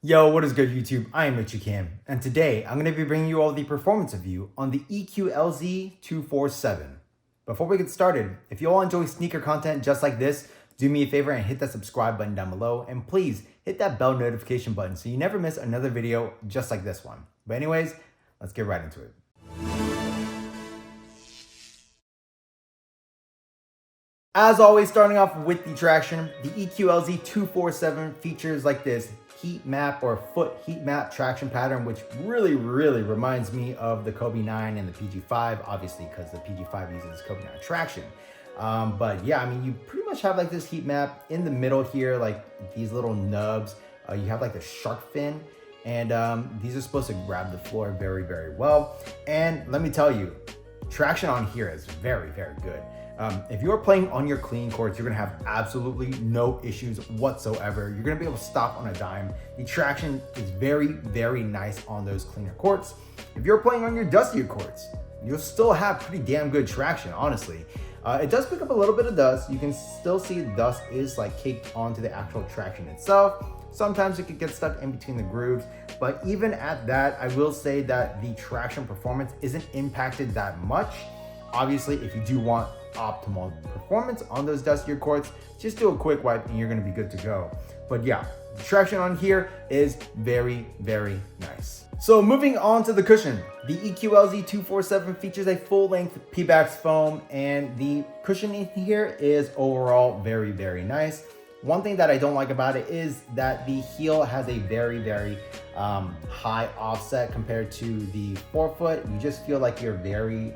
Yo, what is good YouTube? I am Eqlz, and today I'm going to be bringing you all the performance review on the Eqlz 247. Before we get started, if you all enjoy sneaker content just like this, do me a favor and hit that subscribe button down below, and please hit that bell notification button so you never miss another video just like this one. But anyways, let's get right into it. As always, starting off with the traction, the Eqlz 247 features like this heat map or foot heat map traction pattern, which really reminds me of the Kobe 9 and the PG5, obviously because the PG5 uses Kobe 9 traction. But yeah, I mean, you pretty much have like this heat map in the middle here, like these little nubs. You have like the shark fin, and these are supposed to grab the floor very well. And let me tell you, traction on here is very good. If you're playing on your clean courts, you're gonna have absolutely no issues whatsoever. You're gonna be able to stop on a dime. The traction is very nice on those cleaner courts. If you're playing on your dustier courts, you'll still have pretty damn good traction, honestly. It does pick up a little bit of dust. You can still see dust is like caked onto the actual traction itself. Sometimes it could get stuck in between the grooves, but even at that, I will say that the traction performance isn't impacted that much. Obviously, if you do want optimal performance on those dustier courts, just do a quick wipe and you're gonna be good to go. But yeah, the traction on here is very nice. So moving on to the cushion, the Eqlz 247 features a full-length Pebax foam, and the cushioning here is overall very nice. One thing that I don't like about it is that the heel has a very high offset compared to the forefoot. You just feel like you're very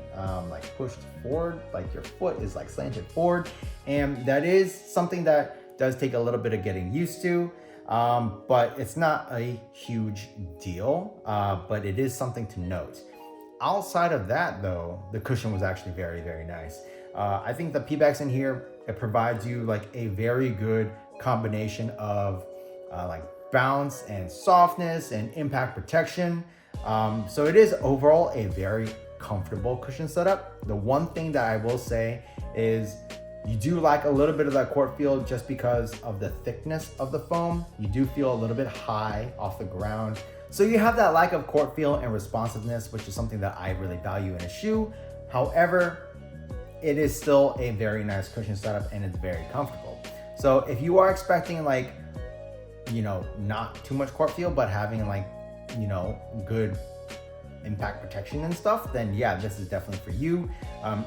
like pushed forward, like your foot is like slanted forward, and that is something that does take a little bit of getting used to, but it's not a huge deal, but it is something to note. Outside of that though, the cushion was actually very nice. I think the Pebax in here, it provides you like a very good combination of like bounce and softness and impact protection. So it is overall a very comfortable cushion setup. The one thing that I will say is you do like a little bit of that court feel just because of the thickness of the foam. You do feel a little bit high off the ground. So you have that lack of court feel and responsiveness, which is something that I really value in a shoe. However, it is still a very nice cushion setup and it's very comfortable. So if you are expecting like, you know, not too much court feel, but having like, you know, good impact protection and stuff, then yeah, this is definitely for you.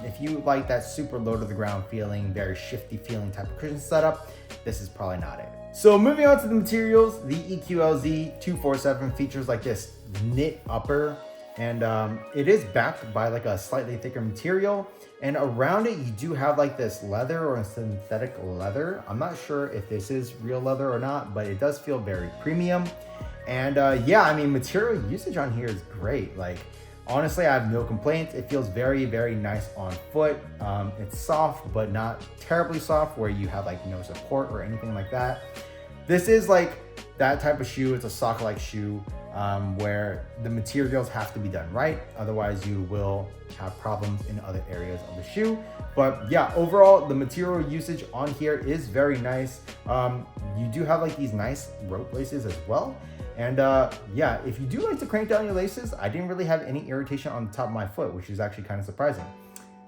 If you like that super low to the ground feeling, very shifty feeling type of cushion setup, this is probably not it. So moving on to the materials, the Eqlz 247 features like this knit upper, and it is backed by like a slightly thicker material, and around it you do have like this leather or a synthetic leather. I'm not sure if this is real leather or not, but it does feel very premium. And yeah, I mean, material usage on here is great. Like honestly, I have no complaints. It feels very nice on foot. It's soft but not terribly soft where you have like no support or anything like that. This is like that type of shoe. It's a sock-like shoe where the materials have to be done right. Otherwise, you will have problems in other areas of the shoe. But yeah, overall, the material usage on here is very nice. You do have like these nice rope laces as well. And yeah, if you do like to crank down your laces, I didn't really have any irritation on the top of my foot, which is actually kind of surprising.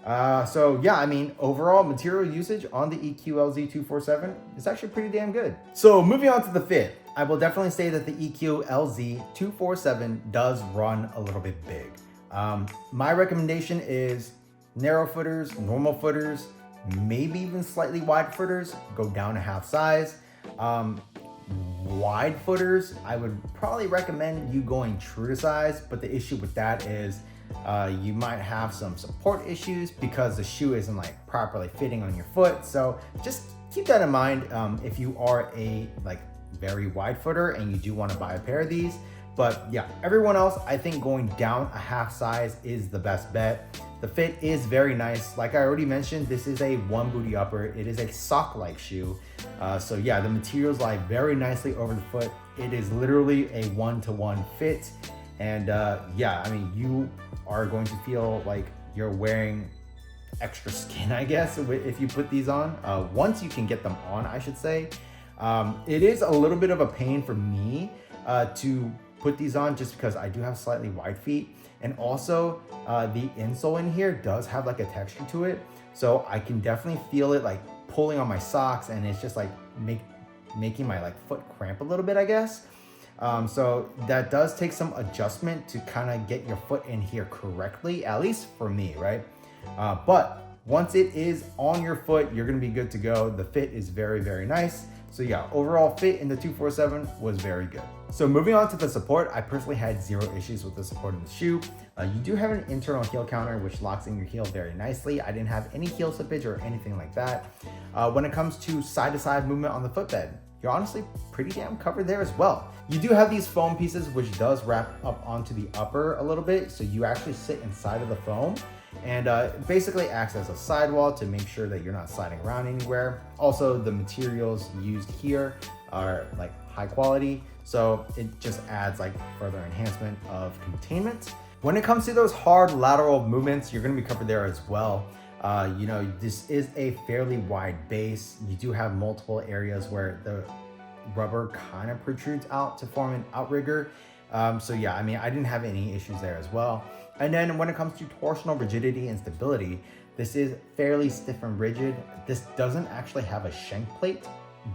So yeah, I mean, overall material usage on the Eqlz 247 is actually pretty damn good. So moving on to the fit, I will definitely say that the Eqlz 247 does run a little bit big. My recommendation is narrow footers, normal footers, maybe even slightly wide footers, go down a half size. Wide footers, I would probably recommend you going true to size, but the issue with that is you might have some support issues because the shoe isn't like properly fitting on your foot. So just keep that in mind if you are a like very wide footer and you do want to buy a pair of these. But yeah, everyone else, I think going down a half size is the best bet. The fit is very nice. Like I already mentioned, this is a one booty upper. It is a sock-like shoe. So yeah, the materials lie very nicely over the foot. It is literally a one-to-one fit. And yeah, I mean, you are going to feel like you're wearing extra skin, I guess, if you put these on. Once you can get them on, I should say. It is a little bit of a pain for me to put these on just because I do have slightly wide feet. And also the insole in here does have like a texture to it. So I can definitely feel it like pulling on my socks, and it's just like making my like foot cramp a little bit, I guess. So that does take some adjustment to kind of get your foot in here correctly, at least for me, right? But once it is on your foot, you're gonna be good to go. The fit is very, very nice. So yeah, overall fit in the 247 was very good. So moving on to the support, I personally had zero issues with the support in the shoe. You do have an internal heel counter, which locks in your heel very nicely. I didn't have any heel slippage or anything like that. When it comes to side-to-side movement on the footbed, you're honestly pretty damn covered there as well. You do have these foam pieces, which does wrap up onto the upper a little bit. So you actually sit inside of the foam, and basically acts as a sidewall to make sure that you're not sliding around anywhere. Also, the materials used here are like high quality, so it just adds like further enhancement of containment. When it comes to those hard lateral movements, you're gonna be covered there as well. You know, this is a fairly wide base. You do have multiple areas where the rubber kind of protrudes out to form an outrigger. So yeah, I mean, I didn't have any issues there as well. And then when it comes to torsional rigidity and stability, this is fairly stiff and rigid. This doesn't actually have a shank plate,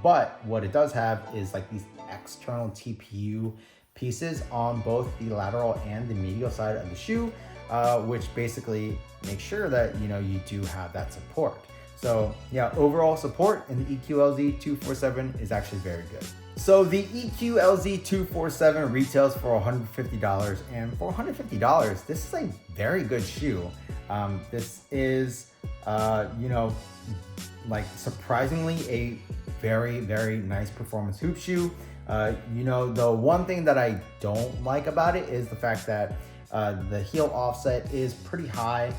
but what it does have is like these external TPU pieces on both the lateral and the medial side of the shoe, which basically makes sure that, you know, you do have that support. So yeah, overall support in the Eqlz 247 is actually very good. So the Eqlz 247 retails for $150, and for $150, this is a very good shoe. This is, you know, like surprisingly a very, very nice performance hoop shoe. You know, the one thing that I don't like about it is the fact that the heel offset is pretty high.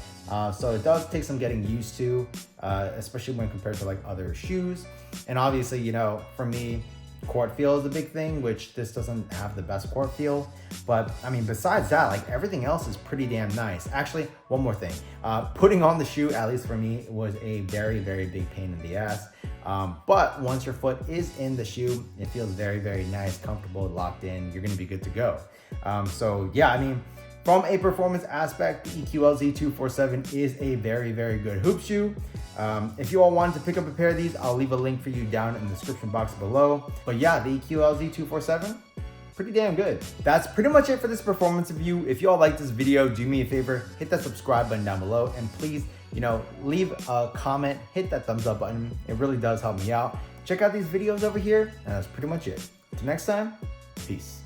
So it does take some getting used to, especially when compared to like other shoes. And obviously, you know, for me, court feel is a big thing, which this doesn't have the best court feel. But I mean, besides that, like everything else is pretty damn nice. Actually, one more thing, putting on the shoe, at least for me, was a very, very big pain in the ass. But once your foot is in the shoe, it feels very, very nice, comfortable, locked in. You're gonna be good to go. So yeah, I mean, from a performance aspect, the Eqlz 247 is a very, very good hoop shoe. If you all wanted to pick up a pair of these, I'll leave a link for you down in the description box below. But yeah, the Eqlz 247, pretty damn good. That's pretty much it for this performance review. If you all like this video, do me a favor, hit that subscribe button down below, and please, you know, leave a comment, hit that thumbs up button. It really does help me out. Check out these videos over here, and that's pretty much it. Until next time, peace.